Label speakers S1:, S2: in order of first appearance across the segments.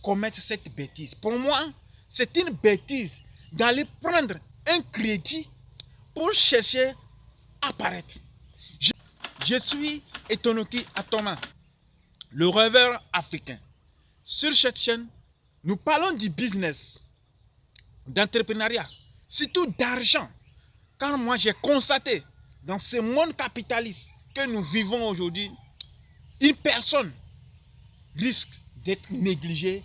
S1: commettre cette bêtise. Pour moi, c'est une bêtise d'aller prendre un crédit pour chercher à apparaître. Je suis Etonoki Atoma, le rêveur africain. Sur cette chaîne, nous parlons du business, d'entrepreneuriat, surtout d'argent. Car moi, j'ai constaté dans ce monde capitaliste que nous vivons aujourd'hui, une personne risque d'être négligée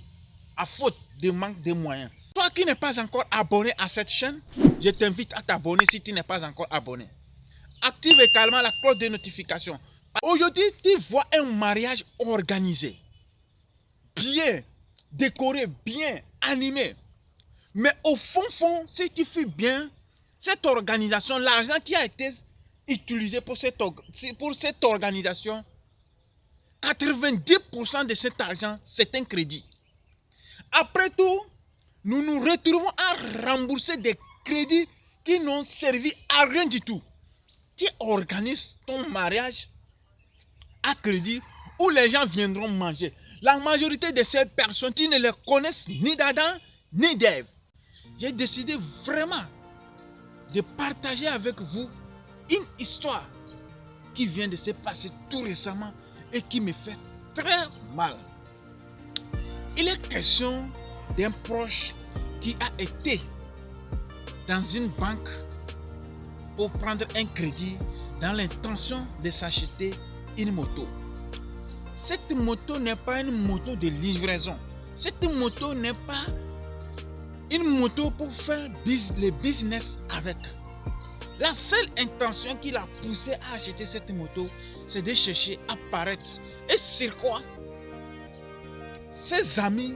S1: à faute de manque de moyens. Toi qui n'es pas encore abonné à cette chaîne, je t'invite à t'abonner si tu n'es pas encore abonné. Active également la cloche de notification. Aujourd'hui, tu vois un mariage organisé, bien décoré, bien animé. Mais au fond, si tu fais bien, cette organisation, l'argent qui a été utilisé pour cette organisation, 90% de cet argent, c'est un crédit. Après tout, nous nous retrouvons à rembourser des crédits qui n'ont servi à rien du tout. Tu organises ton mariage à crédit où les gens viendront manger. La majorité de ces personnes, tu ne les connaissent ni d'Adam ni d'Ève. J'ai décidé vraiment de partager avec vous une histoire qui vient de se passer tout récemment et qui me fait très mal. Il est question d'un proche qui a été dans une banque pour prendre un crédit dans l'intention de s'acheter une moto. Cette moto n'est pas une moto de livraison. Cette moto n'est pas une moto pour faire le business avec. La seule intention qui l'a poussé à acheter cette moto, c'est de chercher à paraître. Et sur quoi? Ses amis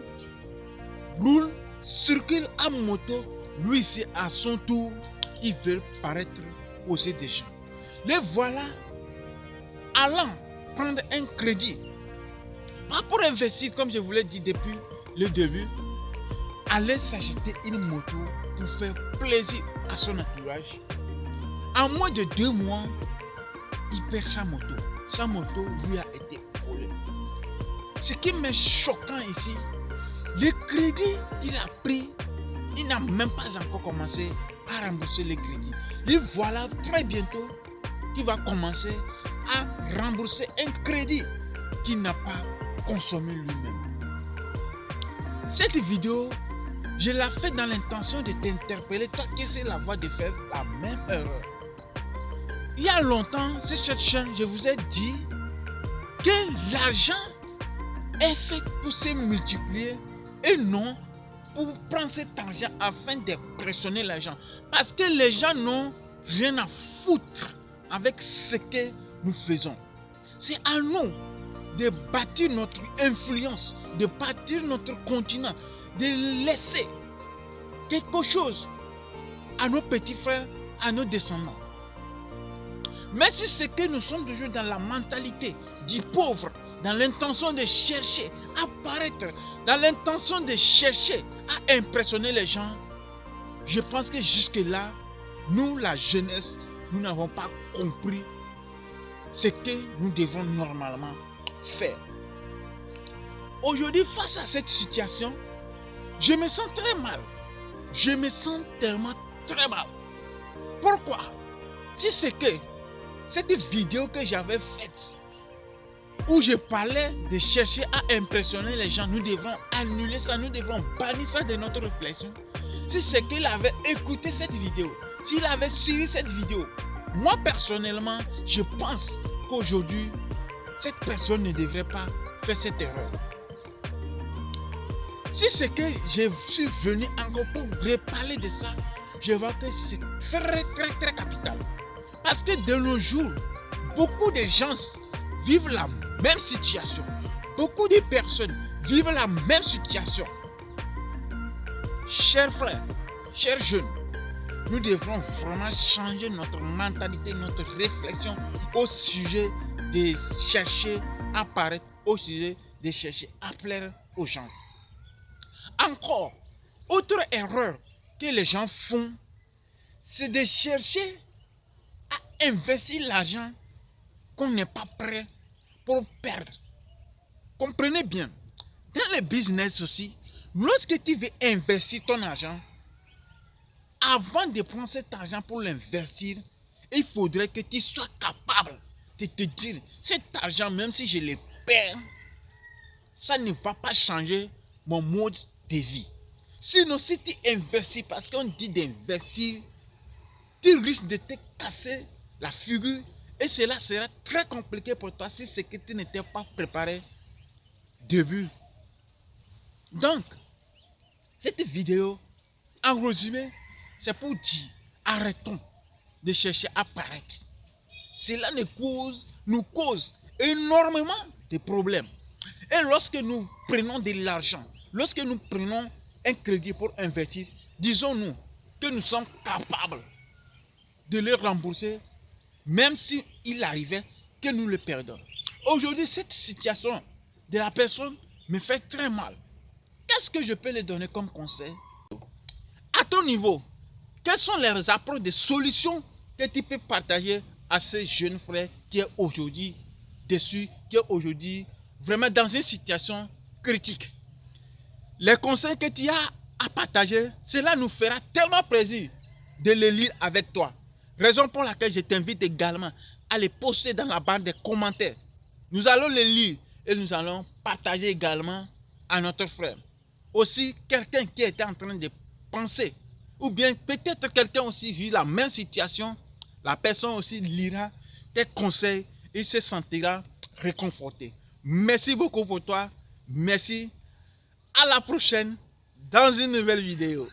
S1: roulent, circulent à moto. Lui ici, à son tour, il veut paraître aux yeux des gens. Les voilà allant prendre un crédit. Pas pour investir, comme je vous l'ai dit depuis le début, aller s'acheter une moto pour faire plaisir à son entourage. En moins de 2 mois, il perd sa moto. Sa moto lui a été volée. Ce qui m'est choquant ici, le crédit qu'il a pris, il n'a même pas encore commencé à rembourser le crédit. Et voilà très bientôt qu'il va commencer à rembourser un crédit qu'il n'a pas consommé lui-même. Cette vidéo, je l'ai faite dans l'intention de t'interpeller, toi qui essaies la voie de faire la même erreur. Il y a longtemps, sur cette chaîne, je vous ai dit que l'argent est fait pour se multiplier et non pour prendre cet argent afin d'impressionner les gens. Parce que les gens n'ont rien à foutre avec ce que nous faisons. C'est à nous de bâtir notre influence, de bâtir notre continent, de laisser quelque chose à nos petits frères, à nos descendants. Mais si c'est que nous sommes toujours dans la mentalité du pauvre, dans l'intention de chercher à paraître, dans l'intention de chercher à impressionner les gens, je pense que jusque-là, nous, la jeunesse, nous n'avons pas compris ce que nous devons normalement faire. Aujourd'hui, face à cette situation, je me sens très mal. Je me sens tellement très mal. Pourquoi? Si c'est que cette vidéo que j'avais faite, où je parlais de chercher à impressionner les gens, nous devons annuler ça, nous devons bannir ça de notre réflexion. Si c'est qu'il avait écouté cette vidéo, s'il avait suivi cette vidéo, moi personnellement, je pense qu'aujourd'hui, cette personne ne devrait pas faire cette erreur. Si c'est que je suis venu encore pour reparler de ça, je vois que c'est très capital. Parce que de nos jours, beaucoup de gens vivent la même situation. Beaucoup de personnes vivent la même situation. Chers frères, chers jeunes, nous devrons vraiment changer notre mentalité, notre réflexion au sujet de chercher à paraître, au sujet de chercher à plaire aux gens. Encore, autre erreur que les gens font, c'est de chercher à investir l'argent qu'on n'est pas prêt pour perdre. Comprenez bien, Dans le business aussi, lorsque tu veux investir ton argent, avant de prendre cet argent pour l'investir, il faudrait que tu sois capable de te dire, cet argent, même si je le perds, ça ne va pas changer mon mode de vie. Sinon, si tu investis, parce qu'on dit d'investir, tu risques de te casser la figure et cela sera très compliqué pour toi si c'est que tu n'étais pas préparé début. Donc, cette vidéo, en résumé, c'est pour dire, arrêtons de chercher à paraître. Cela nous cause énormément de problèmes. Et lorsque nous prenons de l'argent, lorsque nous prenons un crédit pour investir, disons-nous que nous sommes capables de le rembourser, même s'il arrivait que nous le perdons. Aujourd'hui, cette situation de la personne me fait très mal. Qu'est-ce que je peux lui donner comme conseil? À ton niveau, quelles sont les approches de solutions que tu peux partager à ce jeune frère qui est aujourd'hui déçu, qui est aujourd'hui vraiment dans une situation critique? Les conseils que tu as à partager, cela nous fera tellement plaisir de les lire avec toi. Raison pour laquelle je t'invite également à les poster dans la barre des commentaires. Nous allons les lire et nous allons partager également à notre frère. Aussi, quelqu'un qui était en train de penser, ou bien peut-être quelqu'un aussi vit la même situation, la personne aussi lira tes conseils et se sentira réconforté. Merci beaucoup pour toi. Merci. À la prochaine dans une nouvelle vidéo.